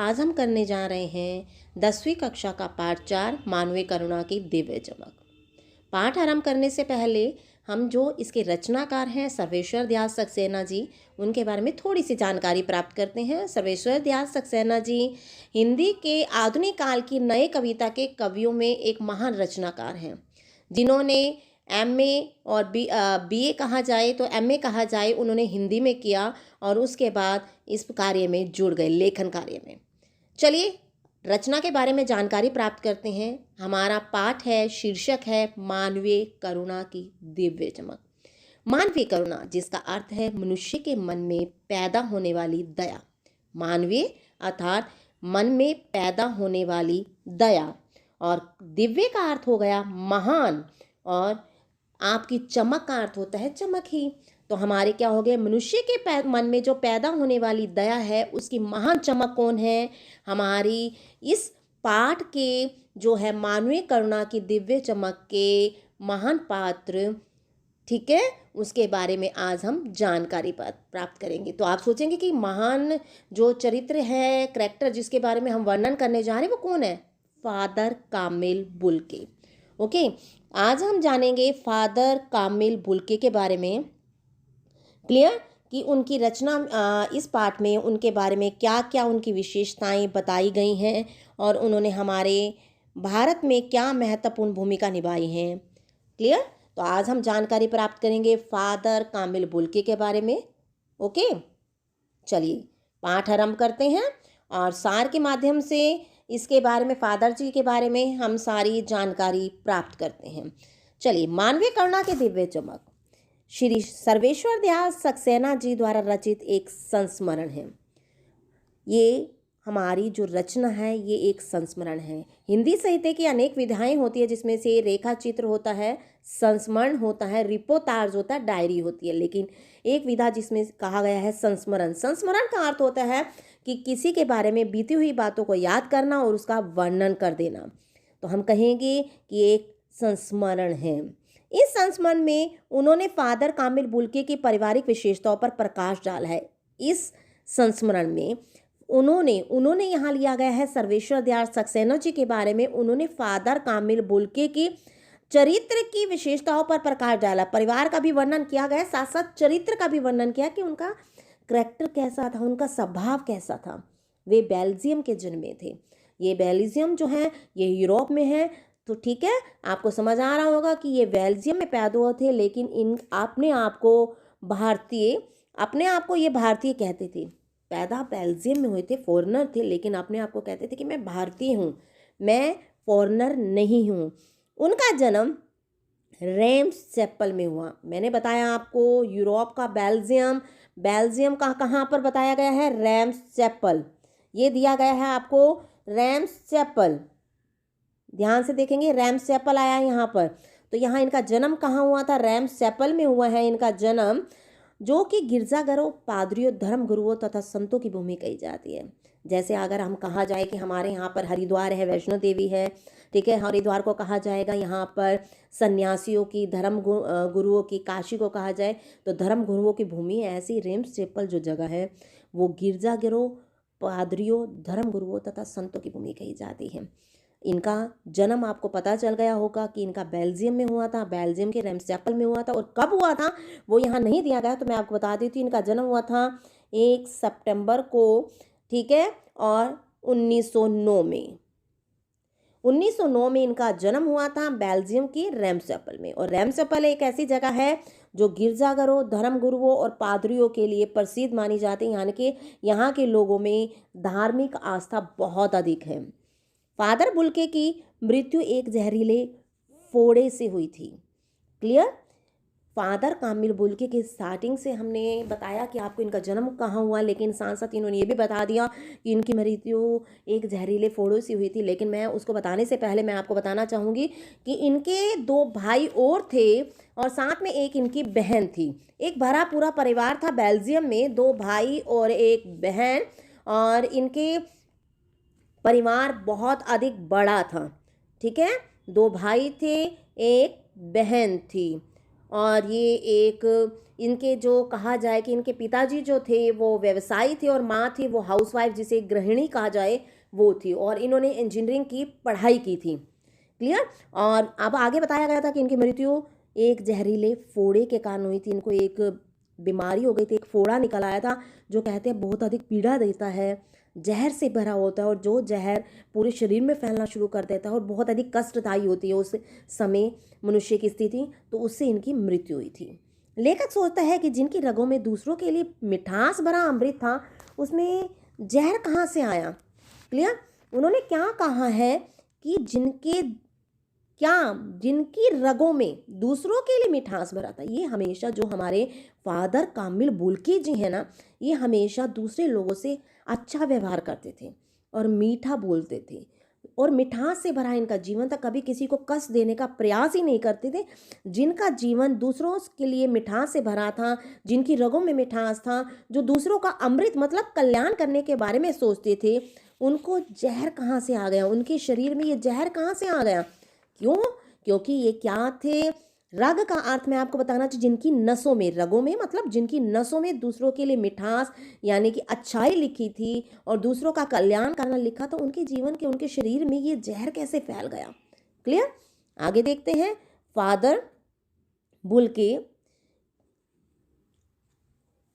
आज हम करने जा रहे हैं 10वीं कक्षा का पाठ 4 मानवीय करुणा की दिव्य चमक। पाठ आरंभ करने से पहले हम जो इसके रचनाकार हैं सर्वेश्वर दयाल सक्सेना जी, उनके बारे में थोड़ी सी जानकारी प्राप्त करते हैं। सर्वेश्वर दयाल सक्सेना जी हिंदी के आधुनिक काल की नए कविता के कवियों में एक महान रचनाकार हैं, जिन्होंने एमए और बीए कहा जाए तो एमए कहा जाए उन्होंने हिंदी में किया और उसके बाद इस कार्य में जुड़ गए, लेखन कार्य में। चलिए रचना के बारे में जानकारी प्राप्त करते हैं। हमारा पाठ है, शीर्षक है मानवीय करुणा की दिव्य चमक। मानवीय करुणा, जिसका अर्थ है मनुष्य के मन में पैदा होने वाली दया। मानवीय अर्थात मन में पैदा होने वाली दया, और दिव्य का अर्थ हो गया महान, और आपकी चमक का अर्थ होता है चमक ही। तो हमारे क्या हो गए, मनुष्य के मन में जो पैदा होने वाली दया है उसकी महान चमक कौन है? हमारी इस पाठ के जो है मानवीय करुणा की दिव्य चमक के महान पात्र, ठीक है, उसके बारे में आज हम जानकारी प्राप्त करेंगे। तो आप सोचेंगे कि महान जो चरित्र है, करैक्टर जिसके बारे में हम वर्णन करने जा रहे हैं वो कौन है? फादर कामिल बुल्के। ओके, आज हम जानेंगे फादर कामिल बुल्के के बारे में। क्लियर कि उनकी रचना इस पाठ में उनके बारे में क्या क्या उनकी विशेषताएं बताई गई हैं और उन्होंने हमारे भारत में क्या महत्वपूर्ण भूमिका निभाई है। क्लियर, तो आज हम जानकारी प्राप्त करेंगे फादर कामिल बुल्के के बारे में। ओके, चलिए पाठ आरंभ करते हैं और सार के माध्यम से इसके बारे में, फादर जी के बारे में हम सारी जानकारी प्राप्त करते हैं। चलिए, मानवीय करुणा की दिव्य चमक श्री सर्वेश्वर दयाल सक्सेना जी द्वारा रचित एक संस्मरण है। ये हमारी जो रचना है ये एक संस्मरण है। हिंदी साहित्य की अनेक विधाएं होती है, जिसमें से रेखा चित्र होता है, संस्मरण होता है, रिपोर्टाज होता है, डायरी होती है, लेकिन एक विधा जिसमें कहा गया है संस्मरण। संस्मरण का अर्थ होता है कि किसी के बारे में बीती हुई बातों को याद करना और उसका वर्णन कर देना। तो हम कहेंगे कि एक संस्मरण है। इस संस्मरण में उन्होंने फादर कामिल बुल्के की पारिवारिक विशेषताओं पर प्रकाश डाला है। इस संस्मरण में उन्होंने यहाँ लिया गया है सर्वेश्वर दयाल सक्सेना जी के बारे में। उन्होंने फादर कामिल बुल्के की चरित्र की विशेषताओं पर प्रकाश डाला, परिवार का भी वर्णन किया गया, साथ साथ चरित्र का भी वर्णन किया कि उनका करैक्टर कैसा था, उनका स्वभाव कैसा था। वे बेल्जियम के जन्मे थे। ये बेल्जियम जो है ये यूरोप में है, तो ठीक है, आपको समझ आ रहा होगा कि ये बेल्जियम में पैदा हुए थे, लेकिन अपने आप को ये भारतीय कहते थे। पैदा बेल्जियम में हुए थे, फॉरेनर थे, लेकिन अपने आप को कहते थे कि मैं भारतीय हूँ, मैं फॉरेनर नहीं हूँ। उनका जन्म रेम्स चैपल में हुआ। मैंने बताया आपको यूरोप का बेल्जियम का कहाँ पर बताया गया है? Reims chapel. ये दिया गया है आपको रेम्स चैपल, ध्यान से देखेंगे, रेम्स चैपल आया है यहाँ पर। तो यहाँ इनका जन्म कहाँ हुआ था? रेम्स चैपल में हुआ है इनका जन्म, जो कि गिरजाघरों, पादरियों, धर्म गुरुओं तथा संतों की भूमि कही जाती है। जैसे अगर हम कहा जाए कि हमारे यहाँ पर हरिद्वार है, वैष्णो देवी है, ठीक है, हरिद्वार को कहा जाएगा यहाँ पर सन्यासियों की, धर्म गुरुओं की, काशी को कहा जाए तो धर्म गुरुओं की भूमि है। ऐसी रेम्स चैपल जो जगह है वो गिरजाघरों, पादरियों, धर्म गुरुओं तथा संतों की भूमि कही जाती है। इनका जन्म आपको पता चल गया होगा कि इनका बेल्जियम में हुआ था, बेल्जियम के रेम्स चैपल में हुआ था। और कब हुआ था वो यहाँ नहीं दिया गया, तो मैं आपको बता देती हूँ। इनका जन्म हुआ था 1 सितंबर को, ठीक है, और 1909 में इनका जन्म हुआ था बेल्जियम की रेम्स चैपल में। और रेम्स चैपल एक ऐसी जगह है जो गिरजाघरों, धर्म गुरुओं और पादरियों के लिए प्रसिद्ध मानी जाती है, यानी कि यहाँ के लोगों में धार्मिक आस्था बहुत अधिक है। फादर बुल्के की मृत्यु एक जहरीले फोड़े से हुई थी। क्लियर, फादर कामिल बुल्के की स्टार्टिंग से हमने बताया कि आपको इनका जन्म कहाँ हुआ, लेकिन साथ साथ इन्होंने ये भी बता दिया कि इनकी मृत्यु एक जहरीले फोड़ों से हुई थी। लेकिन मैं उसको बताने से पहले मैं आपको बताना चाहूँगी कि इनके 2 भाई और थे और साथ में एक इनकी बहन थी। एक भरा पूरा परिवार था बेल्जियम में, 2 भाई और एक बहन, और इनके परिवार बहुत अधिक बड़ा था। ठीक है, 2 भाई थे, एक बहन थी, और ये एक इनके जो कहा जाए कि इनके पिताजी जो थे वो व्यवसायी थे और माँ थी वो हाउसवाइफ, जिसे गृहिणी कहा जाए वो थी, और इन्होंने इंजीनियरिंग की पढ़ाई की थी। क्लियर। और अब आगे बताया गया था कि इनकी मृत्यु एक जहरीले फोड़े के कारण हुई थी। इनको एक बीमारी हो गई थी, एक फोड़ा निकल आया था जो कहते हैं बहुत अधिक पीड़ा देता है, जहर से भरा होता है, और जो जहर पूरे शरीर में फैलना शुरू कर देता है और बहुत अधिक कष्टदायी होती है उस समय मनुष्य की स्थिति, तो उससे इनकी मृत्यु हुई थी। लेखक सोचता है कि जिनकी रगों में दूसरों के लिए मिठास भरा अमृत था, उसमें जहर कहाँ से आया। क्लियर। उन्होंने क्या कहा है कि जिनकी रगों में दूसरों के लिए मिठास भरा था, ये हमेशा जो हमारे फादर कामिल बुल्की जी हैं ना, ये हमेशा दूसरे लोगों से अच्छा व्यवहार करते थे और मीठा बोलते थे और मिठास से भरा इनका जीवन था। कभी किसी को कष्ट देने का प्रयास ही नहीं करते थे। जिनका जीवन दूसरों के लिए मिठास से भरा था, जिनकी रगों में मिठास था, जो दूसरों का अमृत मतलब कल्याण करने के बारे में सोचते थे, उनको जहर कहाँ से आ गया, उनके शरीर में ये जहर कहाँ से आ गया। क्यों? क्योंकि ये क्या थे, रग का अर्थ मैं आपको बताना चाहिए, जिनकी नसों में, रगों में मतलब जिनकी नसों में दूसरों के लिए मिठास यानी कि अच्छाई लिखी थी और दूसरों का कल्याण करना लिखा, तो उनके जीवन के, उनके शरीर में ये जहर कैसे फैल गया। क्लियर। आगे देखते हैं। फादर बुल्के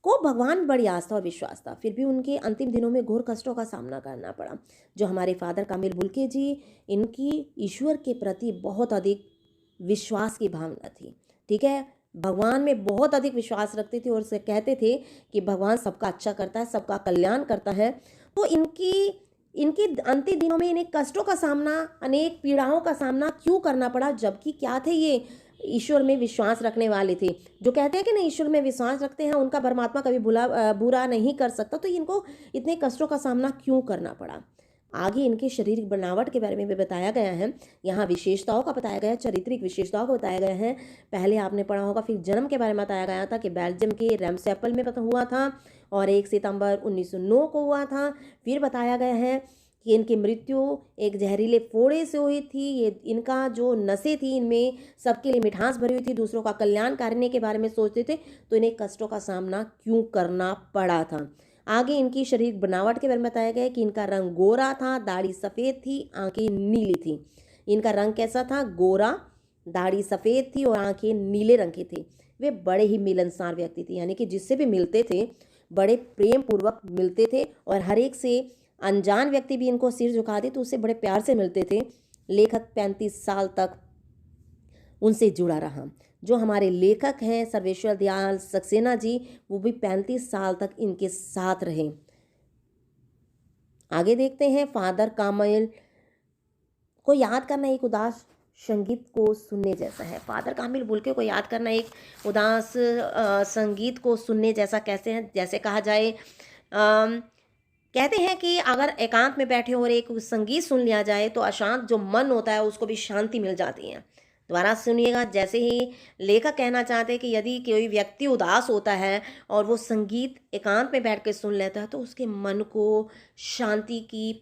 को भगवान बड़ी आस्था और विश्वास था, फिर भी उनके अंतिम दिनों में घोर कष्टों का सामना करना पड़ा। जो हमारे फादर कामिल बुल्के जी, इनकी ईश्वर के प्रति बहुत अधिक विश्वास की भावना थी। ठीक है, भगवान में बहुत अधिक विश्वास रखते थे और से कहते थे कि भगवान सबका अच्छा करता है, सबका कल्याण करता है। तो इनके अंतिम दिनों में इन्हें कष्टों का सामना, अनेक पीड़ाओं का सामना क्यों करना पड़ा, जबकि क्या थे ये, ईश्वर में विश्वास रखने वाले थे। जो कहते हैं कि ना ईश्वर में विश्वास रखते हैं उनका परमात्मा कभी बुरा नहीं कर सकता, तो इनको इतने कष्टों का सामना क्यों करना पड़ा। आगे इनके शारीरिक बनावट के बारे में भी बताया गया है। यहाँ विशेषताओं का बताया गया है, चारित्रिक विशेषताओं को बताया गया है। पहले आपने पढ़ा होगा, फिर जन्म के बारे में बताया गया था कि बेल्जियम के रैमसेपल में हुआ था और 1 सितंबर 1909 को हुआ था। फिर बताया गया है कि इनकी मृत्यु एक जहरीले फोड़े से हुई थी। ये इनका जो नसें थी, इनमें सबके लिए मिठास भरी हुई थी, दूसरों का कल्याण करने के बारे में सोचते थे, तो इन्हें कष्टों का सामना क्यों करना पड़ा था। आगे इनकी शरीर बनावट के बारे में बताया गया कि इनका रंग गोरा था, दाढ़ी सफ़ेद थी, आंखें नीली थी। इनका रंग कैसा था? गोरा, दाढ़ी सफ़ेद थी और आंखें नीले रंग की थी। वे बड़े ही मिलनसार व्यक्ति थे, यानी कि जिससे भी मिलते थे बड़े प्रेम पूर्वक मिलते थे और हर एक से, अनजान व्यक्ति भी इनको सिर झुका दे तो उससे बड़े प्यार से मिलते थे। लेखक 35 साल तक उनसे जुड़ा रहा। जो हमारे लेखक हैं सर्वेश्वर दयाल सक्सेना जी, वो भी 35 साल तक इनके साथ रहे। आगे देखते हैं। फादर कामिल को याद करना एक उदास संगीत को सुनने जैसा है। फादर कामिल बुल्के को याद करना एक उदास संगीत को सुनने जैसा कैसे है, जैसे कहा जाए, कहते हैं कि अगर एकांत में बैठे और एक संगीत सुन लिया जाए तो अशांत जो मन होता है उसको भी शांति मिल जाती है। दोबारा सुनिएगा। जैसे ही लेखक कहना चाहते हैं कि यदि कोई व्यक्ति उदास होता है और वो संगीत एकांत में बैठ के सुन लेता है तो उसके मन को शांति की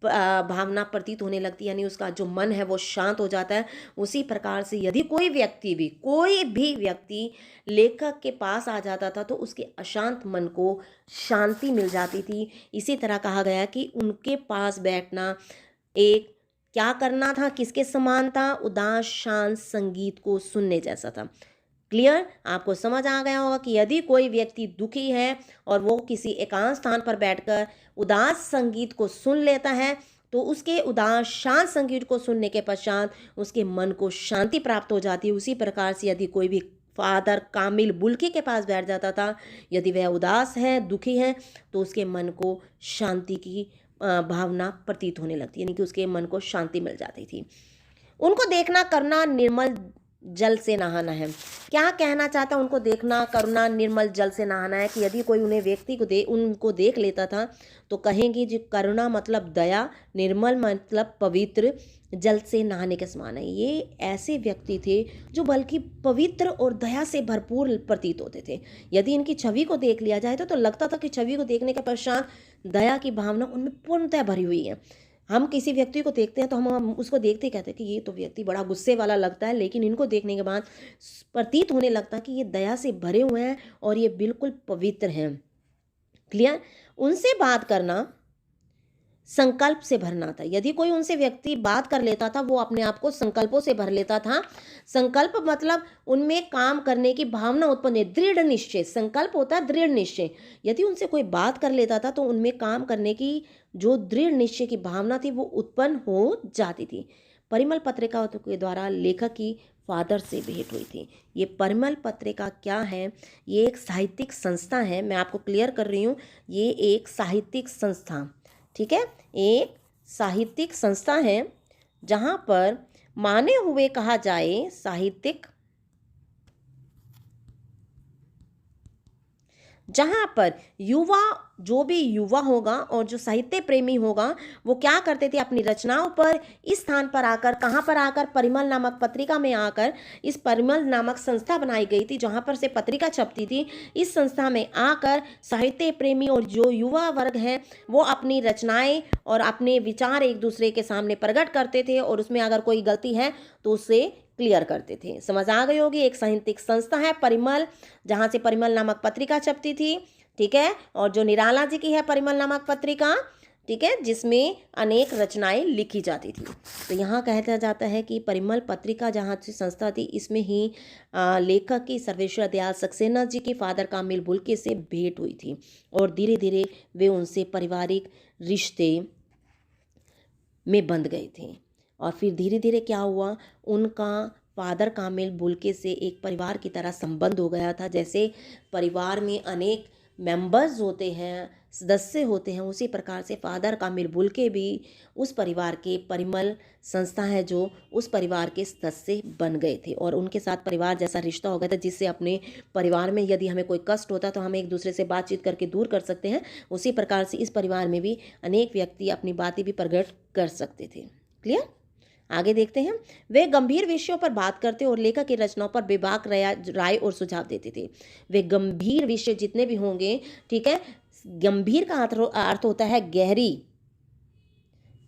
भावना प्रतीत होने लगती है, यानी उसका जो मन है वो शांत हो जाता है। उसी प्रकार से यदि कोई भी व्यक्ति लेखक के पास आ जाता था तो उसके अशांत मन को शांति मिल जाती थी। इसी तरह कहा गया कि उनके पास बैठना एक क्या करना था, किसके समान था? उदास शांत संगीत को सुनने जैसा था। क्लियर। आपको समझ आ गया होगा कि यदि कोई व्यक्ति दुखी है और वो किसी एकांत स्थान पर बैठकर उदास संगीत को सुन लेता है तो उसके उदास शांत संगीत को सुनने के पश्चात उसके मन को शांति प्राप्त हो जाती है। उसी प्रकार से यदि कोई भी फादर कामिल बुल्के के पास बैठ जाता था, यदि वह उदास है, दुखी है, तो उसके मन को शांति की भावना प्रतीत होने लगती, यानी कि उसके मन को शांति मिल जाती थी। उनको देखना करना निर्मल जल से नहाना है। क्या कहना चाहता, उनको देखना करना निर्मल जल से नहाना है कि यदि कोई उन्हें व्यक्ति को उनको देख लेता था तो कहेंगे जी करुणा मतलब दया, निर्मल मतलब पवित्र, जल से नहाने के समान है। ये ऐसे व्यक्ति थे जो बल्कि पवित्र और दया से भरपूर प्रतीत होते थे। यदि इनकी छवि को देख लिया जाए तो लगता था कि छवि को देखने के पश्चात दया की भावना उनमें पूर्णतः भरी हुई है। हम किसी व्यक्ति को देखते हैं तो हम उसको देखते ही कहते हैं कि ये तो व्यक्ति बड़ा गुस्से वाला लगता है, लेकिन इनको देखने के बाद प्रतीत होने लगता है कि ये दया से भरे हुए हैं और ये बिल्कुल पवित्र हैं। क्लियर? उनसे बात करना संकल्प से भरना था। यदि कोई उनसे व्यक्ति बात कर लेता था, वो अपने आप को संकल्पों से भर लेता था। संकल्प मतलब उनमें काम करने की भावना उत्पन्न है, दृढ़ निश्चय। संकल्प होता है दृढ़ निश्चय। यदि उनसे कोई बात कर लेता था तो उनमें काम करने की जो दृढ़ निश्चय की भावना थी वो उत्पन्न हो जाती थी। परिमल पत्रिका के द्वारा लेखक की फादर से भेंट हुई थी। ये परिमल पत्रिका क्या है? ये एक साहित्यिक संस्था है। मैं आपको क्लियर कर रही हूँ, ये एक साहित्यिक संस्था, ठीक है, एक साहित्यिक संस्था है जहाँ पर माने हुए कहा जाए साहित्यिक, जहाँ पर युवा, जो भी युवा होगा और जो साहित्य प्रेमी होगा वो क्या करते थे, अपनी रचनाओं पर इस स्थान पर आकर, कहाँ पर आकर, परिमल नामक पत्रिका में आकर, इस परिमल नामक संस्था बनाई गई थी जहाँ पर से पत्रिका छपती थी। इस संस्था में आकर साहित्य प्रेमी और जो युवा वर्ग है वो अपनी रचनाएं और अपने विचार एक दूसरे के सामने प्रकट करते थे और उसमें अगर कोई गलती है तो उससे क्लियर करते थे। समझ आ गई होगी। एक साहित्यिक संस्था है परिमल, जहाँ से परिमल नामक पत्रिका छपती थी, ठीक है, और जो निराला जी की है परिमल नामक पत्रिका, ठीक है, जिसमें अनेक रचनाएं लिखी जाती थी। तो यहाँ कहता जाता है कि परिमल पत्रिका जहाँ से संस्था थी, इसमें ही लेखक की सर्वेश्वर दयाल सक्सेना जी के फादर कामिल बुल्के से भेंट हुई थी और धीरे धीरे वे उनसे पारिवारिक रिश्ते में बंध गए थे। और फिर धीरे धीरे क्या हुआ, उनका फादर कामिल बुल्के से एक परिवार की तरह संबंध हो गया था। जैसे परिवार में अनेक मेंबर्स होते हैं, सदस्य होते हैं, उसी प्रकार से फादर कामिल बुल्के भी उस परिवार के, परिमल संस्था है जो, उस परिवार के सदस्य बन गए थे और उनके साथ परिवार जैसा रिश्ता हो गया था, जिससे अपने परिवार में यदि हमें कोई कष्ट होता तो हम एक दूसरे से बातचीत करके दूर कर सकते हैं। उसी प्रकार से इस परिवार में भी अनेक व्यक्ति अपनी बातें भी प्रकट कर सकते थे। क्लियर? आगे देखते हैं। वे गंभीर विषयों पर बात करते और लेखक की रचनाओं पर बेबाक राय और सुझाव देते थे। वे गंभीर विषय जितने भी होंगे, ठीक है, गंभीर का अर्थ होता है गहरी,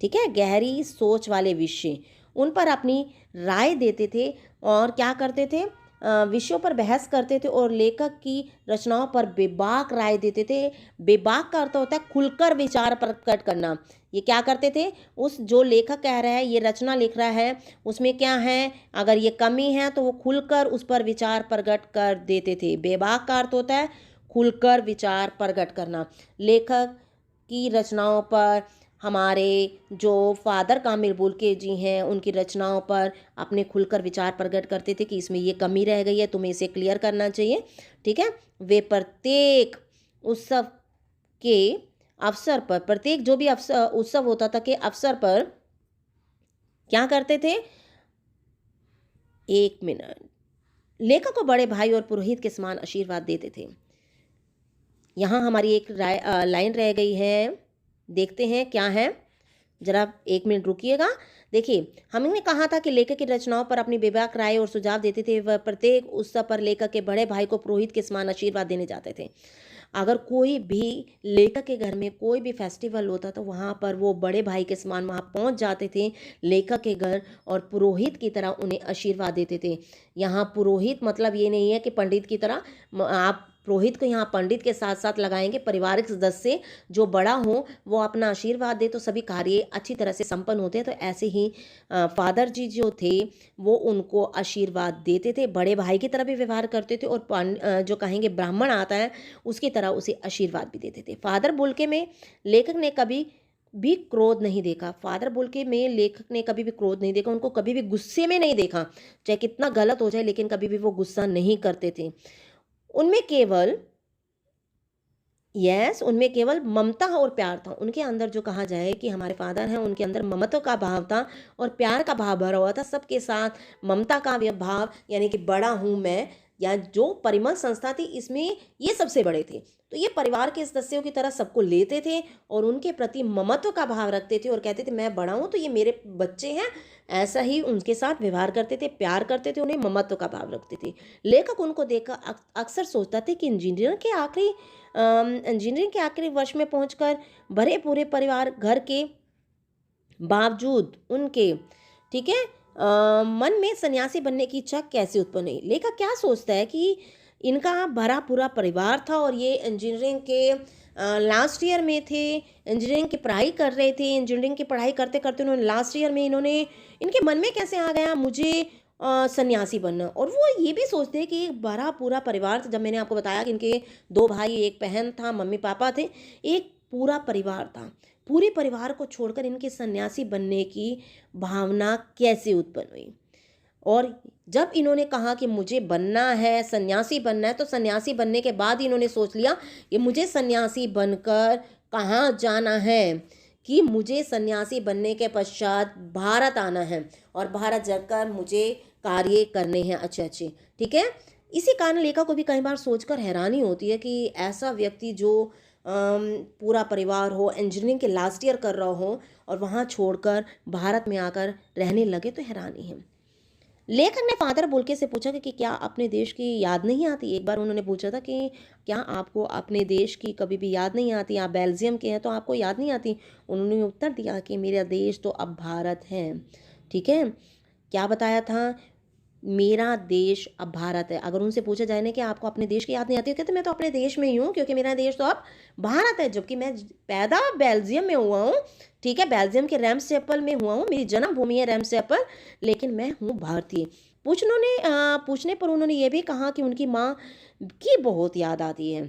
ठीक है, गहरी सोच वाले विषय, उन पर अपनी राय देते थे और क्या करते थे, विषयों पर बहस करते थे और लेखक की रचनाओं पर बेबाक राय देते थे। बेबाक का अर्थ होता है खुलकर विचार प्रकट करना। ये क्या करते थे, उस जो लेखक कह रहा है, ये रचना लिख रहा है, उसमें क्या है, अगर ये कमी है तो वो खुलकर उस पर विचार प्रकट कर देते थे। बेबाक का अर्थ होता है खुलकर विचार प्रकट करना। लेखक की रचनाओं पर, हमारे जो फादर कामिल बुल्के जी हैं, उनकी रचनाओं पर अपने खुलकर विचार प्रकट करते थे कि इसमें ये कमी रह गई है, तुम्हें इसे क्लियर करना चाहिए, ठीक है। वे प्रत्येक उत्सव के अवसर पर, प्रत्येक जो भी अवसर उत्सव होता था के अवसर पर क्या करते थे, एक मिनट, लेखक को बड़े भाई और पुरोहित के समान आशीर्वाद देते थे। यहाँ हमारी एक लाइन रह गई है, देखते हैं क्या है, जरा एक मिनट रुकिएगा। देखिए, हमने कहा था कि लेखक की रचनाओं पर अपनी बेबाक राय और सुझाव देते थे। वह प्रत्येक उत्सव पर लेखक के बड़े भाई को पुरोहित के समान आशीर्वाद देने जाते थे। अगर कोई भी लेखक के घर में कोई भी फेस्टिवल होता तो वहाँ पर वो बड़े भाई के समान वहाँ पहुँच जाते थे लेखक के घर और पुरोहित की तरह उन्हें आशीर्वाद देते थे। यहाँ पुरोहित मतलब ये नहीं है कि पंडित की तरह, आप पुरोहित को यहाँ पंडित के साथ साथ लगाएंगे। पारिवारिक सदस्य जो बड़ा हो वो अपना आशीर्वाद दे तो सभी कार्य अच्छी तरह से संपन्न होते हैं। तो ऐसे ही फादर जी जो थे वो उनको आशीर्वाद देते थे, बड़े भाई की तरह भी व्यवहार करते थे और जो कहेंगे ब्राह्मण आता है उसकी तरह उसे आशीर्वाद भी देते थे। फादर बुल्के में लेखक ने कभी भी क्रोध नहीं देखा। फादर बुल्के में लेखक ने कभी भी क्रोध नहीं देखा, उनको कभी भी गुस्से में नहीं देखा, चाहे कितना गलत हो जाए लेकिन कभी भी वो गुस्सा नहीं करते थे। उनमें केवल ममता और प्यार था। उनके अंदर जो कहा जाए कि हमारे फादर हैं, उनके अंदर ममत्व का भाव था और प्यार का भाव भरा हुआ था। सबके साथ ममता का भाव, यानी कि बड़ा हूँ मैं, या जो परिमल संस्था थी इसमें ये सबसे बड़े थे, तो ये परिवार के सदस्यों की तरह सबको लेते थे और उनके प्रति ममत्व का भाव रखते थे और कहते थे मैं बड़ा हूँ तो ये मेरे बच्चे हैं, ऐसा ही उनके साथ व्यवहार करते थे, प्यार करते थे, उन्हें ममत्व का भाव रखते थे। लेखक उनको देखकर अक्सर सोचता था कि इंजीनियरिंग के आखिरी वर्ष में पहुंचकर भरे पूरे परिवार घर के बावजूद उनके, ठीक है, मन में सन्यासी बनने की इच्छा कैसे उत्पन्न हुई। लेखक क्या सोचता है कि इनका भरा पूरा परिवार था और ये इंजीनियरिंग के लास्ट ईयर में थे, इंजीनियरिंग की पढ़ाई कर रहे थे। इंजीनियरिंग की पढ़ाई करते करते उन्होंने लास्ट ईयर में इनके मन में कैसे आ गया मुझे सन्यासी बनना। और वो ये भी सोचते हैं कि एक भरा पूरा परिवार, जब मैंने आपको बताया कि इनके 2 भाई, 1 बहन था, मम्मी पापा थे, एक पूरा परिवार था। पूरे परिवार को छोड़कर इनके सन्यासी बनने की भावना कैसे उत्पन्न हुई। और जब इन्होंने कहा कि मुझे बनना है, सन्यासी बनना है, तो सन्यासी बनने के बाद इन्होंने सोच लिया कि मुझे सन्यासी बनकर कहाँ जाना है, कि मुझे सन्यासी बनने के पश्चात भारत आना है और भारत जाकर मुझे कार्य करने हैं अच्छे अच्छे, ठीक है। इसी कारण लेखक को भी कई बार सोचकर हैरानी होती है कि ऐसा व्यक्ति जो पूरा परिवार हो, इंजीनियरिंग के लास्ट ईयर कर रहा हो और वहाँ छोड़कर भारत में आकर रहने लगे, तो हैरानी है। लेखक ने फादर बुल्के से पूछा कि क्या अपने देश की याद नहीं आती। एक बार उन्होंने पूछा था कि क्या आपको अपने देश की कभी भी याद नहीं आती, आप बेल्जियम के हैं तो आपको याद नहीं आती। उन्होंने उत्तर दिया कि मेरा देश तो अब भारत है, ठीक है। क्या बताया था, मेरा देश अब भारत है। अगर उनसे पूछा जाए ना कि आपको अपने देश की याद नहीं आती, कहते मैं तो अपने देश में ही हूँ क्योंकि मेरा देश तो अब भारत है, जबकि मैं पैदा बेल्जियम में हुआ हूँ, ठीक है, बेल्जियम के रैम्सचैपल में हुआ हूँ, मेरी जन्मभूमि है रैम्सचैपल, लेकिन मैं हूँ भारतीय। पूछने पर उन्होंने ये भी कहा कि उनकी माँ की बहुत याद आती है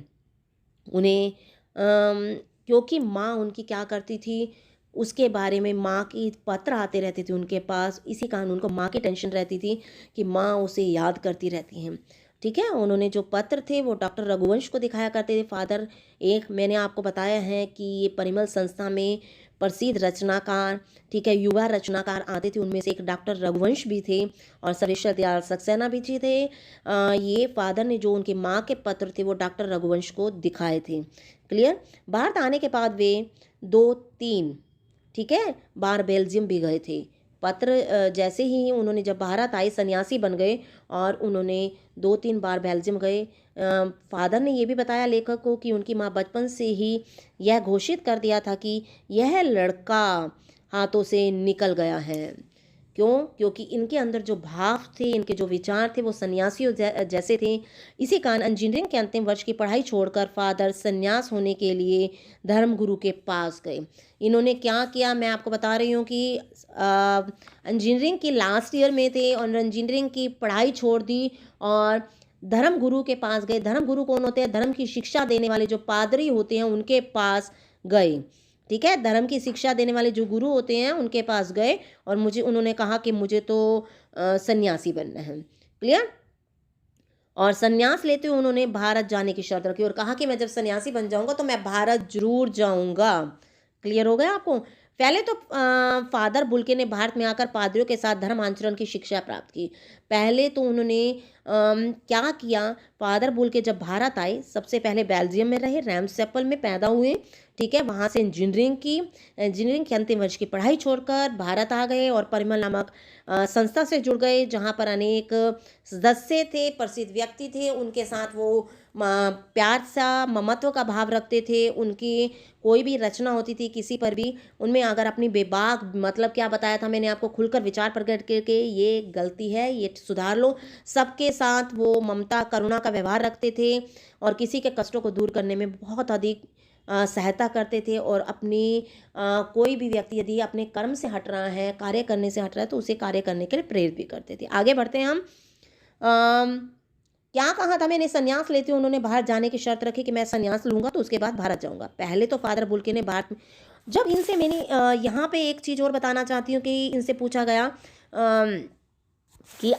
उन्हें, क्योंकि माँ उनकी क्या करती थी उसके बारे में, माँ की पत्र आते रहते थे उनके पास, इसी कारण उनको माँ की टेंशन रहती थी कि माँ उसे याद करती रहती हैं, ठीक है। उन्होंने जो पत्र थे वो डॉक्टर रघुवंश को दिखाया करते थे फादर। एक मैंने आपको बताया है कि ये परिमल संस्था में प्रसिद्ध रचनाकार, ठीक है, युवा रचनाकार आते थे, उनमें से एक डॉक्टर रघुवंश भी थे और सर्वेश्वर दयाल सक्सेना भी जी थे। ये फादर ने जो उनकी माँ के पत्र थे वो डॉक्टर रघुवंश को दिखाए थे। क्लियर। भारत आने के बाद वे 2-3, ठीक है, बार बेल्जियम भी गए थे। पत्र जैसे ही उन्होंने, जब भारत आए, सन्यासी बन गए और उन्होंने 2-3 बार बेल्जियम गए। फादर ने ये भी बताया लेखक को कि उनकी माँ बचपन से ही यह घोषित कर दिया था कि यह लड़का हाथों से निकल गया है। क्यों? क्योंकि इनके अंदर जो भाव थे, इनके जो विचार थे वो सन्यासियों जैसे थे। इसी कारण इंजीनियरिंग के अंतिम वर्ष की पढ़ाई छोड़कर फादर सन्यास होने के लिए धर्मगुरु के पास गए। इन्होंने क्या किया, मैं आपको बता रही हूँ कि इंजीनियरिंग की लास्ट ईयर में थे और इंजीनियरिंग की पढ़ाई छोड़ दी और धर्मगुरु के पास गए। धर्मगुरु कौन होते हैं? धर्म की शिक्षा देने वाले जो पादरी होते हैं उनके पास गए, ठीक है। धर्म की शिक्षा देने वाले जो गुरु होते हैं उनके पास गए और उन्होंने कहा कि मुझे तो सन्यासी बनना है। क्लियर। और सन्यास लेते हुए उन्होंने भारत जाने की शर्त रखी और कहा कि मैं जब सन्यासी बन जाऊंगा तो मैं भारत जरूर जाऊंगा। क्लियर हो गया आपको। पहले तो फादर बुल्के ने भारत में आकर पादरियों के साथ धर्म आचरण की शिक्षा प्राप्त की। पहले तो उन्होंने क्या किया, फादर बुल्के जब भारत आए सबसे पहले बेल्जियम में रहे, रैम्सचैपल में पैदा हुए, ठीक है। वहाँ से इंजीनियरिंग के अंतिम वर्ष की पढ़ाई छोड़कर भारत आ गए और परिमल नामक संस्था से जुड़ गए, जहाँ पर अनेक सदस्य थे, प्रसिद्ध व्यक्ति थे। उनके साथ वो प्यार सा ममत्व का भाव रखते थे। उनकी कोई भी रचना होती थी किसी पर भी, उनमें अगर अपनी बेबाक, मतलब क्या बताया था मैंने आपको, खुलकर विचार प्रकट करके ये गलती है ये सुधार लो, सबके साथ वो ममता करुणा का व्यवहार रखते थे और किसी के कष्टों को दूर करने में बहुत अधिक सहायता करते थे। और अपनी कोई भी व्यक्ति यदि अपने कर्म से हट रहा है, कार्य करने से हट रहा है, तो उसे कार्य करने के लिए प्रेरित भी करते थे। आगे बढ़ते हैं हम। क्या कहा था मैंने, संन्यास लेते हुए उन्होंने भारत जाने की शर्त रखी कि मैं संन्यास लूंगा तो उसके बाद भारत जाऊंगा। पहले तो फादर बुल्के ने भारत में, जब इनसे मैंने यहाँ पे एक चीज़ और बताना चाहती हूँ कि इनसे पूछा गया कि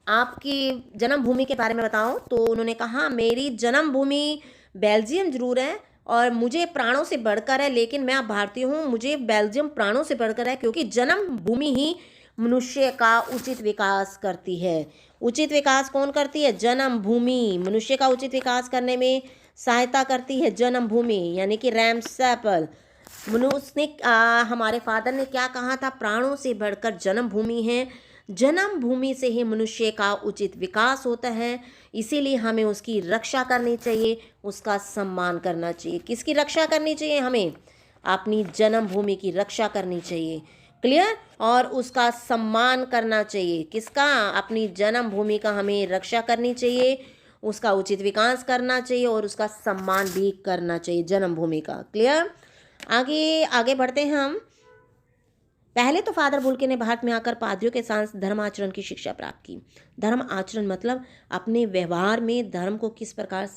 आपकी जन्मभूमि के बारे में बताओ, तो उन्होंने कहा मेरी जन्मभूमि बेल्जियम जरूर है और मुझे प्राणों से बढ़कर है, लेकिन मैं भारतीय हूँ, मुझे बेल्जियम प्राणों से बढ़कर है, क्योंकि जन्मभूमि ही मनुष्य का उचित विकास करती है। उचित विकास कौन करती है? जन्मभूमि। मनुष्य का उचित विकास करने में सहायता करती है जन्मभूमि, यानी कि रैम्सचैपल। उसने हमारे फादर ने क्या कहा था? प्राणों से बढ़कर जन्मभूमि है, जन्मभूमि से ही मनुष्य का उचित विकास होता है, इसीलिए हमें उसकी रक्षा करनी चाहिए, उसका सम्मान करना चाहिए। किसकी रक्षा करनी चाहिए? हमें अपनी जन्मभूमि की रक्षा करनी चाहिए। क्लियर? और उसका सम्मान करना चाहिए। किसका? अपनी जन्मभूमि का हमें रक्षा करनी चाहिए, उसका उचित विकास करना चाहिए और उसका सम्मान भी करना चाहिए जन्मभूमि का। क्लियर? आगे आगे बढ़ते हैं हम। पहले तो फादर बुल्के ने भारत में आकर पादरियों के साथ धर्म आचरण की शिक्षा प्राप्त की। धर्म आचरण मतलब अपने व्यवहार में धर्म को किस प्रकार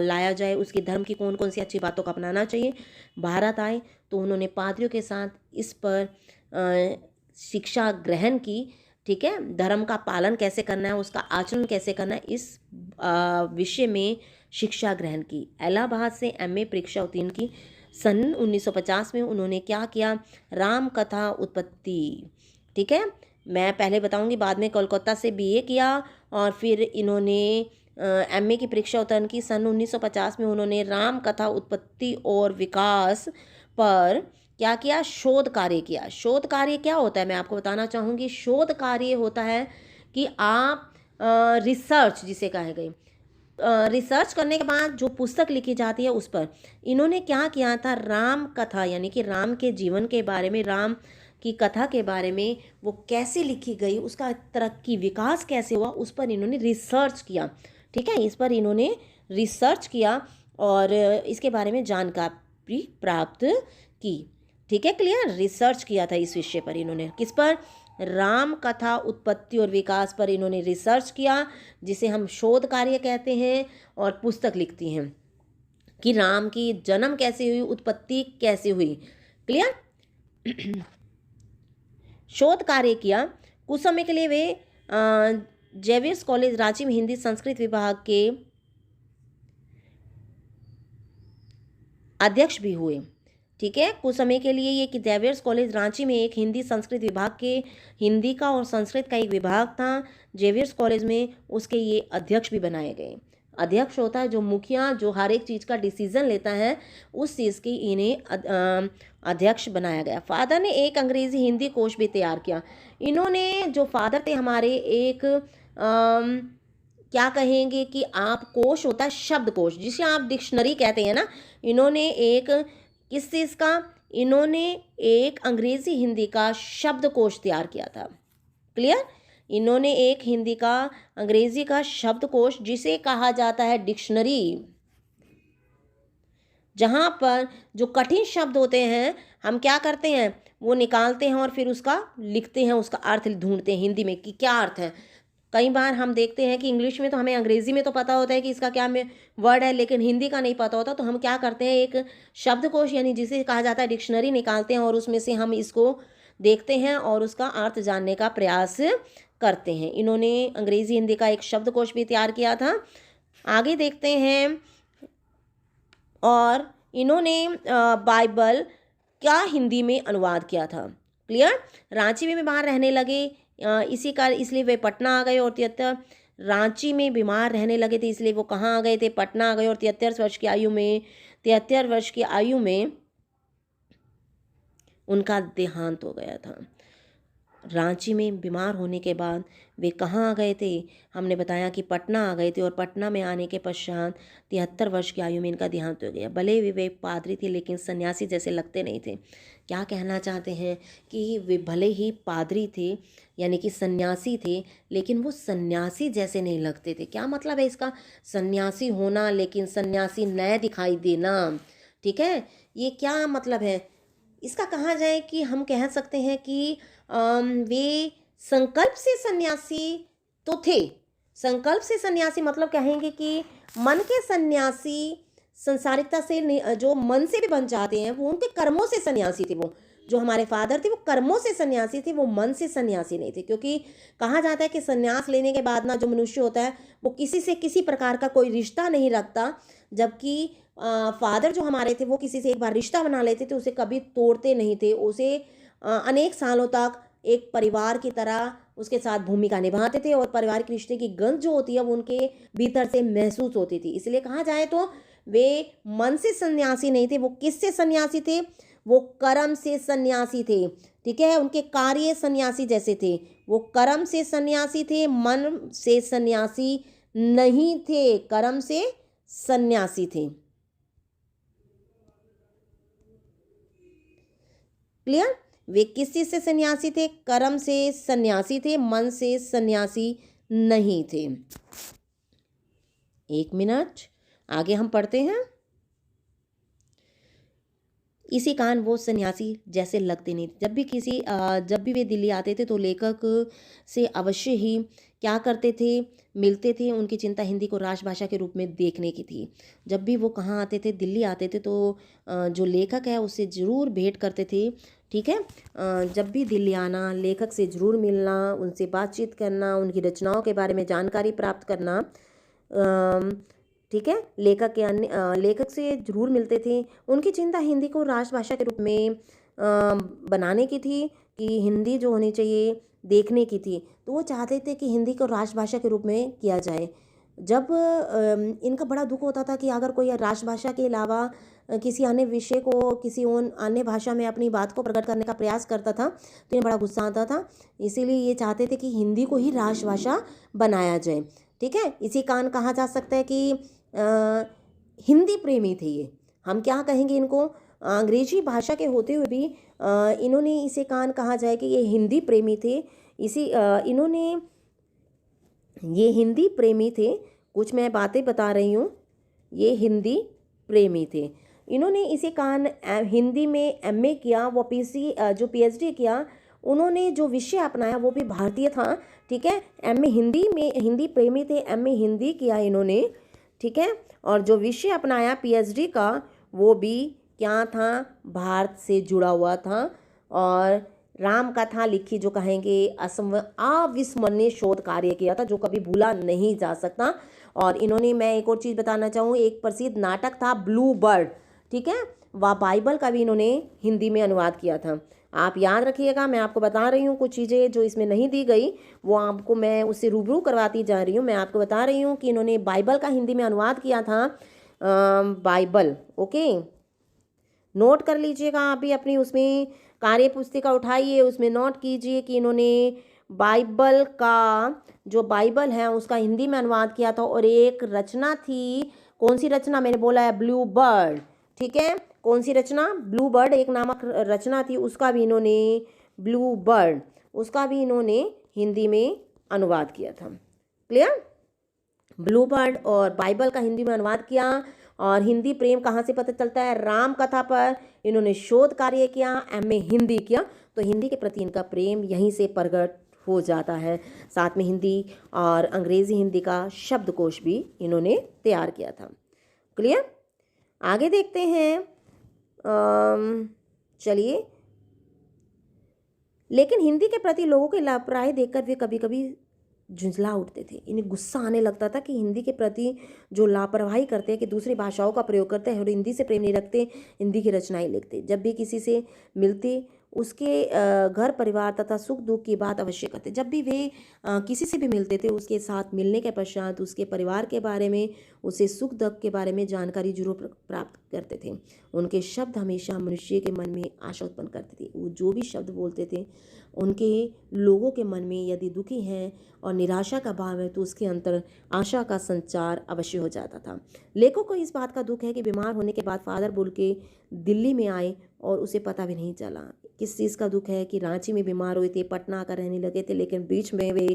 लाया जाए, उसकी धर्म की कौन कौन सी अच्छी बातों को अपनाना चाहिए। भारत आए तो उन्होंने पादरियों के साथ इस पर शिक्षा ग्रहण की। ठीक है, धर्म का पालन कैसे करना है, उसका आचरण कैसे करना है, इस विषय में शिक्षा ग्रहण की। इलाहाबाद से एमए परीक्षा उत्तीर्ण की। सन 1950 में उन्होंने क्या किया? राम कथा उत्पत्ति। ठीक है, मैं पहले बताऊंगी, बाद में कोलकाता से बीए किया और फिर इन्होंने एमए की परीक्षा उत्तीर्ण की। सन 1950 में उन्होंने राम कथा उत्पत्ति और विकास पर क्या किया? शोध कार्य किया। शोध कार्य क्या होता है मैं आपको बताना चाहूँगी। शोध कार्य होता है कि आप रिसर्च जिसे कहे गए, रिसर्च करने के बाद जो पुस्तक लिखी जाती है उस पर इन्होंने क्या किया था? राम कथा यानी कि राम के जीवन के बारे में, राम की कथा के बारे में, वो कैसे लिखी गई, उसका तरक्की विकास कैसे हुआ, उस पर इन्होंने रिसर्च किया। ठीक है, इस पर इन्होंने रिसर्च किया और इसके बारे में जानकारी प्राप्त की। ठीक है, क्लियर? रिसर्च किया था इस विषय पर इन्होंने। किस पर? राम कथा उत्पत्ति और विकास पर इन्होंने रिसर्च किया, जिसे हम शोध कार्य कहते हैं। और पुस्तक लिखती हैं कि राम की जन्म कैसे हुई, उत्पत्ति कैसे हुई। क्लियर? शोध कार्य किया। कुछ समय के लिए वे जेवियर्स कॉलेज रांची में हिंदी संस्कृत विभाग के अध्यक्ष भी हुए। ठीक है, कुछ समय के लिए ये कि जेवियर्स कॉलेज रांची में एक हिंदी संस्कृत विभाग के, हिंदी का और संस्कृत का एक विभाग था जेवियर्स कॉलेज में, उसके ये अध्यक्ष भी बनाए गए। अध्यक्ष होता है जो मुखिया, जो हर एक चीज़ का डिसीजन लेता है, उस चीज़ की इन्हें अध्यक्ष बनाया गया। फादर ने एक अंग्रेजी हिंदी कोश भी तैयार किया। इन्होंने, जो फादर थे हमारे, एक क्या कहेंगे कि आप, कोश होता है शब्दकोश, जिसे आप डिक्शनरी कहते हैं ना, इन्होंने एक किस चीज़ का? इन्होंने एक अंग्रेजी हिंदी का शब्दकोश तैयार किया था। क्लियर? इन्होंने एक हिंदी का, अंग्रेजी का शब्दकोश, जिसे कहा जाता है डिक्शनरी, जहाँ पर जो कठिन शब्द होते हैं हम क्या करते हैं? वो निकालते हैं और फिर उसका लिखते हैं, उसका अर्थ ढूंढते हैं हिंदी में कि क्या अर्थ है। कई बार हम देखते हैं कि इंग्लिश में तो हमें, अंग्रेजी में तो पता होता है कि इसका क्या में वर्ड है, लेकिन हिंदी का नहीं पता होता। तो हम क्या करते हैं? एक शब्दकोश यानी जिसे कहा जाता है डिक्शनरी निकालते हैं और उसमें से हम इसको देखते हैं और उसका अर्थ जानने का प्रयास करते हैं। इन्होंने अंग्रेजी हिंदी का एक शब्दकोश भी तैयार किया था। आगे देखते हैं। और इन्होंने बाइबल का हिंदी में अनुवाद किया था। क्लियर? रांची में बीमार रहने लगे, इसी कारण इसलिए वे पटना आ गए और 73 रांची में बीमार रहने लगे थे, इसलिए वो कहाँ आ गए थे? पटना आ गए। और 73 वर्ष की आयु में, 73 वर्ष की आयु में उनका देहांत हो गया था। रांची में बीमार होने के बाद वे कहाँ आ गए थे? हमने बताया कि पटना आ गए थे और पटना में आने के पश्चात 73 वर्ष की आयु में इनका देहांत हो गया। भले ही वे पादरी थे लेकिन सन्यासी जैसे लगते नहीं थे। क्या कहना चाहते हैं? कि वे भले ही पादरी थे यानी कि सन्यासी थे, लेकिन वो सन्यासी जैसे नहीं लगते थे। क्या मतलब है इसका? सन्यासी होना लेकिन सन्यासी नए दिखाई देना। ठीक है, ये क्या मतलब है इसका? कहा जाए कि हम कह सकते हैं कि वे संकल्प से सन्यासी तो थे। संकल्प से सन्यासी मतलब कहेंगे कि मन के सन्यासी संसारिकता से जो मन से भी बन जाते हैं, वो उनके कर्मों से सन्यासी थे। वो जो हमारे फादर थे वो कर्मों से सन्यासी थे, वो मन से सन्यासी नहीं थे। क्योंकि कहा जाता है कि सन्यास लेने के बाद ना जो मनुष्य होता है वो किसी से किसी प्रकार का कोई रिश्ता नहीं रखता, जबकि फादर जो हमारे थे वो किसी से एक बार रिश्ता बना लेते थे, उसे कभी तोड़ते नहीं थे, उसे अनेक सालों तक एक परिवार की तरह उसके साथ भूमिका निभाते थे और पारिवारिक रिश्ते की गंध जो होती है वो उनके भीतर से महसूस होती थी। इसलिए कहा जाए तो वे मन से सन्यासी नहीं थे। वो किससे सन्यासी थे? वो कर्म से सन्यासी थे। ठीक है, उनके कार्य सन्यासी जैसे थे। वो कर्म से सन्यासी थे, मन से सन्यासी नहीं थे, कर्म से सन्यासी थे। क्लियर। वे किस चीज से सन्यासी थे? कर्म से सन्यासी थे, मन से सन्यासी नहीं थे। एक मिनट, आगे हम पढ़ते हैं। इसी कारण वो सन्यासी जैसे लगते नहीं थे। जब भी वे दिल्ली आते थे तो लेखक से अवश्य ही क्या करते थे, मिलते थे। उनकी चिंता हिंदी को राजभाषा के रूप में देखने की थी। जब भी वो कहाँ आते थे, दिल्ली आते थे, तो जो लेखक है उससे ज़रूर भेंट करते थे। ठीक है, जब भी दिल्ली आना, लेखक से ज़रूर मिलना, उनसे बातचीत करना, उनकी रचनाओं के बारे में जानकारी प्राप्त करना। ठीक है, लेखक से जरूर मिलते थे। उनकी चिंता हिंदी को राष्ट्रभाषा के रूप में बनाने की थी, कि हिंदी जो होनी चाहिए देखने की थी। तो वो चाहते थे कि हिंदी को राष्ट्रभाषा के रूप में किया जाए। जब इनका बड़ा दुख होता था कि अगर कोई राष्ट्रभाषा के अलावा किसी अन्य विषय को, किसी अन्य भाषा में अपनी बात को प्रकट करने का प्रयास करता था, तो इन्हें बड़ा गुस्सा आता था। इसीलिए ये चाहते थे कि हिंदी को ही राष्ट्रभाषा बनाया जाए। ठीक है, इसी कारण कहा जा सकता है कि हिंदी प्रेमी थे ये। हम क्या कहेंगे इनको, अंग्रेजी भाषा के होते हुए भी इन्होंने इसे कान कहा जाए कि ये हिंदी प्रेमी थे। ये हिंदी प्रेमी थे। कुछ मैं बातें बता रही हूँ, ये हिंदी प्रेमी थे। इन्होंने इसी कारण हिंदी में एमए किया, वो जो पीएचडी किया। उन्होंने जो विषय अपनाया वो भी भारतीय था। ठीक है, एमए हिंदी में, हिंदी प्रेमी थे, एमए हिंदी किया इन्होंने। ठीक है, और जो विषय अपनाया पीएचडी का वो भी क्या था, भारत से जुड़ा हुआ था। और राम कथा लिखी, जो कहेंगे अविस्मरणीय शोध कार्य किया था, जो कभी भूला नहीं जा सकता। और इन्होंने, मैं एक और चीज़ बताना चाहूँ, एक प्रसिद्ध नाटक था ब्लू बर्ड। ठीक है, वह बाइबल का भी इन्होंने हिंदी में अनुवाद किया था। आप याद रखिएगा, मैं आपको बता रही हूँ कुछ चीज़ें जो इसमें नहीं दी गई, वो आपको मैं उससे रूबरू करवाती जा रही हूँ। मैं आपको बता रही हूँ कि इन्होंने बाइबल का हिंदी में अनुवाद किया था। बाइबल, ओके, नोट कर लीजिएगा आप भी अपनी उसमें कार्य पुस्तिका उठाइए, उसमें नोट कीजिए कि इन्होंने बाइबल का, जो बाइबल है उसका हिंदी में अनुवाद किया था। और एक रचना थी, कौन सी रचना, मैंने बोला है ब्लू बर्ड। ठीक है, कौन सी रचना, ब्लू बर्ड एक नामक रचना थी, उसका भी इन्होंने, ब्लू बर्ड, उसका भी इन्होंने हिंदी में अनुवाद किया था। क्लियर, ब्लू बर्ड और बाइबल का हिंदी में अनुवाद किया। और हिंदी प्रेम कहाँ से पता चलता है, राम कथा पर इन्होंने शोध कार्य किया, एमए हिंदी किया, तो हिंदी के प्रति इनका प्रेम यहीं से प्रकट हो जाता है। साथ में हिंदी और अंग्रेजी हिंदी का शब्दकोश भी इन्होंने तैयार किया था। क्लियर, आगे देखते हैं। चलिए, लेकिन हिंदी के प्रति लोगों की लापरवाही देखकर वे कभी कभी झुंझला उठते थे। इन्हें गुस्सा आने लगता था कि हिंदी के प्रति जो लापरवाही करते हैं, कि दूसरी भाषाओं का प्रयोग करते हैं और हिंदी से प्रेम नहीं रखते, हिंदी की रचनाएं लिखते। जब भी किसी से मिलते, उसके घर परिवार तथा सुख दुख की बात अवश्य करते। जब भी वे किसी से भी मिलते थे, उसके साथ मिलने के पश्चात उसके परिवार के बारे में, उसे सुख दुख के बारे में जानकारी जरूर प्राप्त करते थे। उनके शब्द हमेशा मनुष्य के मन में आशा उत्पन्न करते थे। वो जो भी शब्द बोलते थे, उनके लोगों के मन में यदि दुखी हैं और निराशा का भाव है, तो उसके अंतर आशा का संचार अवश्य हो जाता था। लेखक को इस बात का दुख है कि बीमार होने के बाद फादर बोल के दिल्ली में आए और उसे पता भी नहीं चला। किस चीज़ का दुख है कि रांची में बीमार हुए थे, पटना आकर रहने लगे थे, लेकिन बीच में वे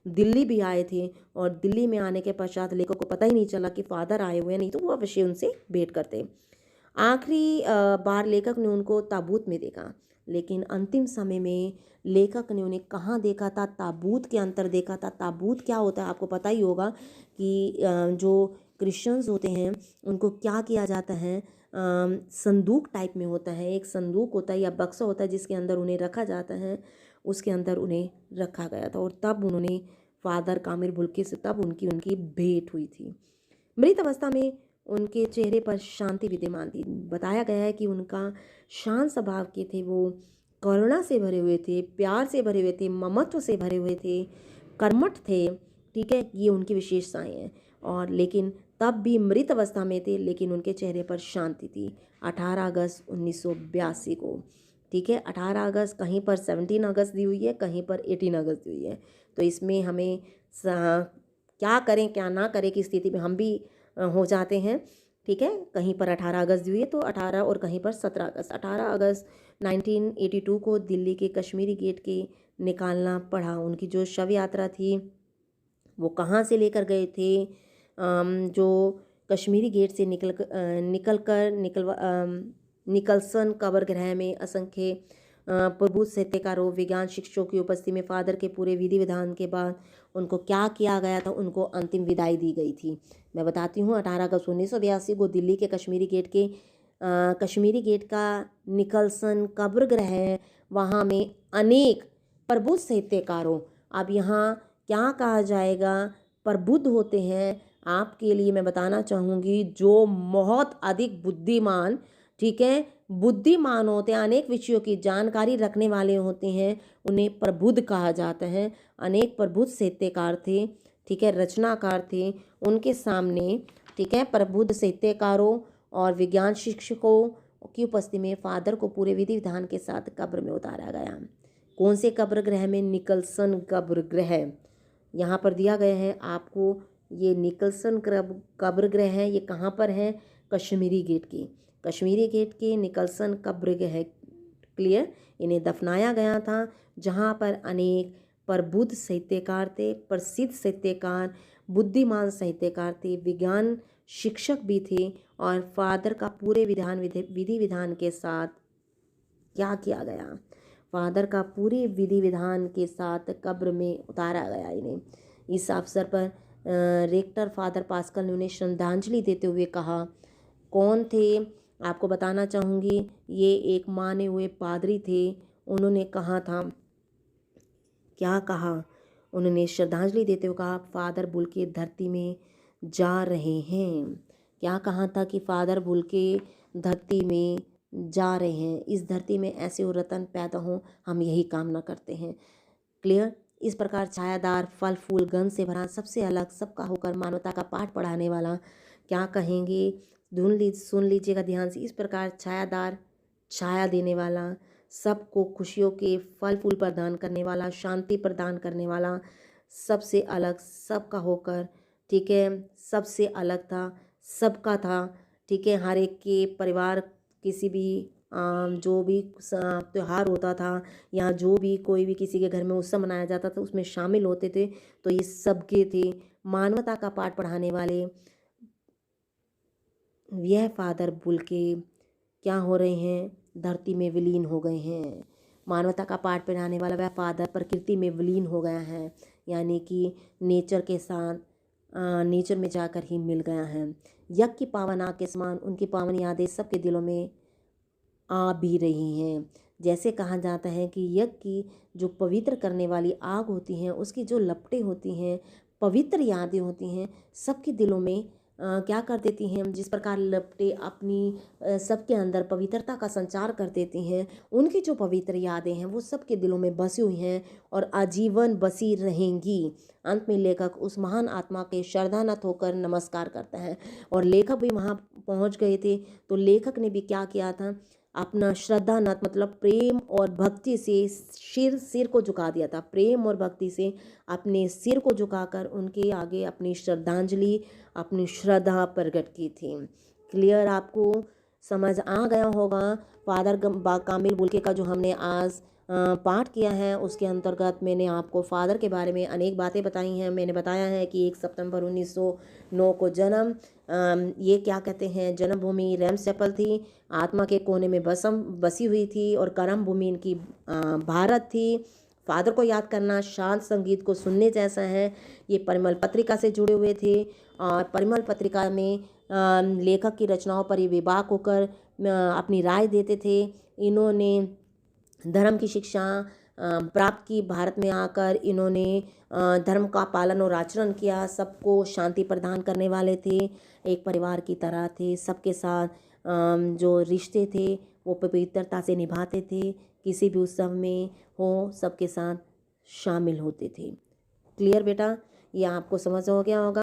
दिल्ली भी आए थे। और दिल्ली में आने के पश्चात लेखक को पता ही नहीं चला कि फादर आए हुए हैं, नहीं तो वो अवश्य उनसे भेंट करते। आखिरी बार लेखक ने उनको ताबूत में देखा, लेकिन अंतिम समय में लेखक ने उन्हें कहाँ देखा था, ताबूत के अंतर देखा था। ताबूत क्या होता है आपको पता ही होगा, कि जो क्रिश्चियंस होते हैं उनको क्या किया जाता है, संदूक टाइप में होता है, एक संदूक होता है या बक्सा होता है जिसके अंदर उन्हें रखा जाता है, उसके अंदर उन्हें रखा गया था। और तब उन्होंने फादर कामिल बुल्के से तब उनकी भेंट हुई थी। मृत अवस्था में उनके चेहरे पर शांति विद्यमान थी। बताया गया है कि उनका शांत स्वभाव के थे, वो करुणा से भरे हुए थे, प्यार से भरे हुए थे, ममत्व से भरे हुए थे, कर्मठ थे। ठीक है, ये उनकी विशेषताएं हैं। और लेकिन तब भी मृत अवस्था में थे, लेकिन उनके चेहरे पर शांति थी। 18 अगस्त 1982 को, ठीक है, 18 अगस्त, कहीं पर 17 अगस्त दी हुई है, कहीं पर 18 अगस्त दी हुई है। तो इसमें हमें क्या करें क्या ना करें की स्थिति में हम भी हो जाते हैं। ठीक है, कहीं पर 18 अगस्त हुई है तो 18 और कहीं पर 17 अगस्त। 18 अगस्त 1982 को दिल्ली के कश्मीरी गेट के निकालना पड़ा। उनकी जो शव यात्रा थी वो कहाँ से लेकर गए थे? जो कश्मीरी गेट से निकलसन कब्र गृह में असंख्य प्रबुद्ध साहित्यकारों, विज्ञान शिक्षकों की उपस्थिति में फादर के पूरे विधि विधान के बाद उनको क्या किया गया था? उनको अंतिम विदाई दी गई थी। मैं बताती हूँ, 18 अगस्त 1982 को दिल्ली के कश्मीरी गेट का निकलसन कब्र गृह है, वहाँ में अनेक प्रबुद्ध साहित्यकारों, अब यहाँ क्या कहा जाएगा, प्रबुद्ध होते हैं। आपके लिए मैं बताना चाहूँगी, जो बहुत अधिक बुद्धिमान, ठीक है, बुद्धिमान होते हैं, अनेक विषयों की जानकारी रखने वाले होते हैं, उन्हें प्रबुद्ध कहा जाता है। अनेक प्रबुद्ध साहित्यकार थे, ठीक है, रचनाकार थे। उनके सामने, ठीक है, प्रबुद्ध साहित्यकारों और विज्ञान शिक्षकों की उपस्थिति में फादर को पूरे विधि विधान के साथ कब्र में उतारा गया। कौन से कब्र गृह में? निकलसन कब्र गृह यहाँ पर दिया गया है आपको। ये निकलसन कब्र गृह है, ये कहाँ पर है? कश्मीरी गेट के निकलसन कब्र गृह। क्लियर? इन्हें दफनाया गया था, जहाँ पर अनेक प्रबुद्ध साहित्यकार थे, प्रसिद्ध साहित्यकार, बुद्धिमान साहित्यकार थे, विज्ञान शिक्षक भी थे, और फादर का पूरे विधि विधान के साथ क्या किया गया? फादर का पूरे विधि विधान के साथ कब्र में उतारा गया इन्हें। इस अवसर पर रेक्टर फादर पास्कल ने उन्हें श्रद्धांजलि देते हुए कहा। कौन थे? आपको बताना चाहूँगी, ये एक माने हुए पादरी थे। उन्होंने कहा था, क्या कहा? उन्होंने श्रद्धांजलि देते हुए कहा, फादर बुल्के धरती में जा रहे हैं। क्या कहा था? कि फादर बुल्के धरती में जा रहे हैं। इस धरती में ऐसे और रतन पैदा हों, हम यही कामना करते हैं। क्लियर? इस प्रकार छायादार, फल फूल गंध से भरा, सबसे अलग, सबका होकर मानवता का पाठ पढ़ाने वाला, क्या कहेंगे? सुन लीजिएगा ध्यान से। इस प्रकार छायादार, छाया देने वाला, सबको खुशियों के फल फूल प्रदान करने वाला, शांति प्रदान करने वाला, सबसे अलग, सबका होकर, ठीक है, सबसे अलग था, सबका था, ठीक है। हर एक के परिवार, किसी भी जो भी त्यौहार होता था या जो भी कोई भी किसी के घर में उत्सव मनाया जाता था, उसमें शामिल होते थे। तो ये सबके थे। मानवता का पाठ पढ़ाने वाले यह फादर बुल्के क्या हो रहे हैं? धरती में विलीन हो गए हैं। मानवता का पाठ पढ़ाने वाला वह फादर प्रकृति में विलीन हो गया है, यानी कि नेचर के साथ नेचर में जाकर ही मिल गया है। यज्ञ की पावन आग के समान उनकी पावन यादें सबके दिलों में आ भी रही हैं। जैसे कहा जाता है कि यज्ञ की जो पवित्र करने वाली आग होती हैं, उसकी जो लपटें होती हैं, पवित्र यादें होती हैं, सबके दिलों में क्या कर देती हैं? जिस प्रकार लपटें अपनी सबके अंदर पवित्रता का संचार कर देती हैं, उनकी जो पवित्र यादें हैं वो सबके दिलों में बसी हुई हैं और आजीवन बसी रहेंगी। अंत में लेखक उस महान आत्मा के श्रद्धानत होकर नमस्कार करता है। और लेखक भी वहाँ पहुँच गए थे, तो लेखक ने भी क्या किया था? अपना श्रद्धानत मतलब प्रेम और भक्ति से सिर को झुका दिया था। प्रेम और भक्ति से अपने सिर को झुकाकर उनके आगे अपनी श्रद्धांजलि, अपनी श्रद्धा प्रकट की थी। क्लियर? आपको समझ आ गया होगा। फादर कामिल बुल्के का जो हमने आज पाठ किया है, उसके अंतर्गत मैंने आपको फादर के बारे में अनेक बातें बताई हैं। मैंने बताया है कि 1 सितंबर 1909 को जन्म, ये क्या कहते हैं, जन्मभूमि रेम्सचैपल थी, आत्मा के कोने में बसी हुई थी, और कर्म भूमि इनकी भारत थी। फादर को याद करना शांत संगीत को सुनने जैसा है। ये परिमल पत्रिका से जुड़े हुए थे, और परिमल पत्रिका में लेखक की रचनाओं पर ये विभाग होकर अपनी राय देते थे। इन्होंने धर्म की शिक्षा प्राप्त की। भारत में आकर इन्होंने धर्म का पालन और आचरण किया। सबको शांति प्रदान करने वाले थे, एक परिवार की तरह थे। सबके साथ जो रिश्ते थे वो पवित्रता से निभाते थे। किसी भी उत्सव में हो, सबके साथ शामिल होते थे। क्लियर बेटा? ये आपको समझ हो गया होगा।